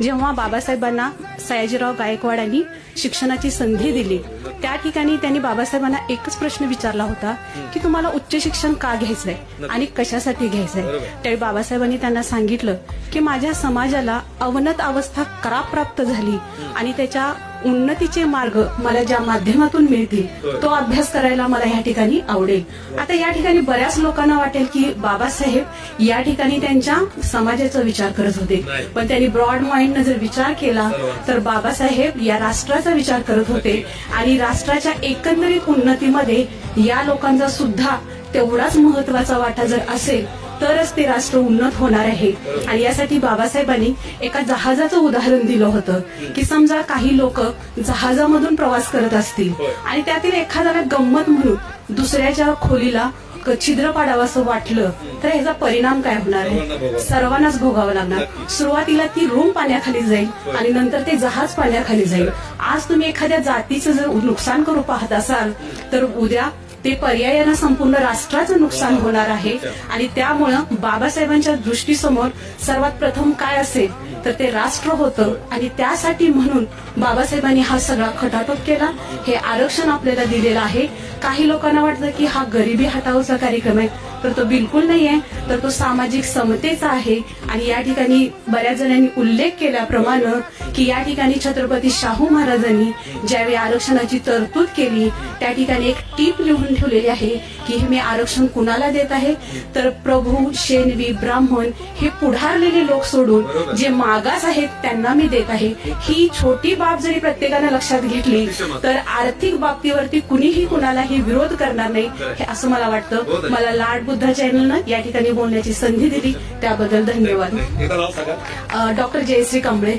जेव्हा बाबासाहेबांना सयाजीराव गायकवाडांनी शिक्षणाची संधी दिली त्या ठिकाणी त्यांनी बाबासाहेबांना एकच प्रश्न विचारला होता की तुम्हाला उच्च शिक्षण का घ्यायचंय आणि कशासाठी घ्यायचंय. त्यावेळी बाबासाहेबांनी त्यांना सांगितलं की माझ्या समाजाला अवनत अवस्था का प्राप्त झाली आणि त्याच्या उन्नतीचे मार्ग मला ज्या माध्यमातून मिळतील तो अभ्यास करायला मला या ठिकाणी आवडेल. आता या ठिकाणी बऱ्याच लोकांना वाटेल की बाबासाहेब या ठिकाणी त्यांच्या समाजाचा विचार करत होते, पण त्यांनी ब्रॉड माइंडनं जर विचार केला तर बाबासाहेब या राष्ट्राचा विचार करत होते आणि राष्ट्राच्या एकंदरीत उन्नतीमध्ये या लोकांचा सुद्धा तेवढाच महत्वाचा वाटा जर असेल तरच ते राष्ट्र उन्नत होणार आहे. आणि यासाठी बाबासाहेबांनी एका जहाजाचं उदाहरण दिलं होतं की समजा काही लोक जहाजामधून प्रवास करत असतील आणि त्यातील एखाद्याला गंमत म्हणून दुसऱ्याच्या खोलीला छिद्र पाडावं असं वाटलं तर ह्याचा परिणाम काय होणार आहे, सर्वांनाच भोगावं लागणार. सुरुवातीला ती रूम पाण्याखाली जाईल आणि नंतर ते जहाज पाण्याखाली जाईल. आज तुम्ही एखाद्या जातीचं जर नुकसान करू पाहत असाल तर उद्या ते पर्यायानं संपूर्ण राष्ट्राचं नुकसान होणार आहे. आणि त्यामुळं बाबासाहेबांच्या दृष्टीसमोर सर्वात प्रथम काय असेल तर ते राष्ट्र होतं आणि त्यासाठी म्हणून बाबासाहेबांनी हा सगळा खटाटोप केला. हे आरक्षण आपल्याला दिलेलं आहे. काही लोकांना वाटतं की हा गरिबी हटावचा कार्यक्रम आहे, तर तो बिलकुल नाही आहे, तर तो सामाजिक समतेचा आहे. आणि या ठिकाणी बऱ्याच जणांनी उल्लेख केल्याप्रमाणे की या ठिकाणी छत्रपती शाहू महाराजांनी ज्यावेळी आरक्षणाची तरतूद केली त्या ठिकाणी एक टीप लिहून ठेवलेली आहे की मी आरक्षण कुणाला देत आहे तर प्रभू, शेणवी, ब्राह्मण हे पुढारलेले लोक सोडून जे मागास आहेत त्यांना मी देत आहे. ही छोटी बाब जरी प्रत्येकानं लक्षात घेतली तर आर्थिक बाबतीवरती कुणीही कुणालाही विरोध करणार नाही हे असं मला वाटतं. मला लाड बुद्धा चॅनलनं या ठिकाणी बोलण्याची संधी दिली त्याबद्दल धन्यवाद. डॉक्टर जयश्री कांबळे.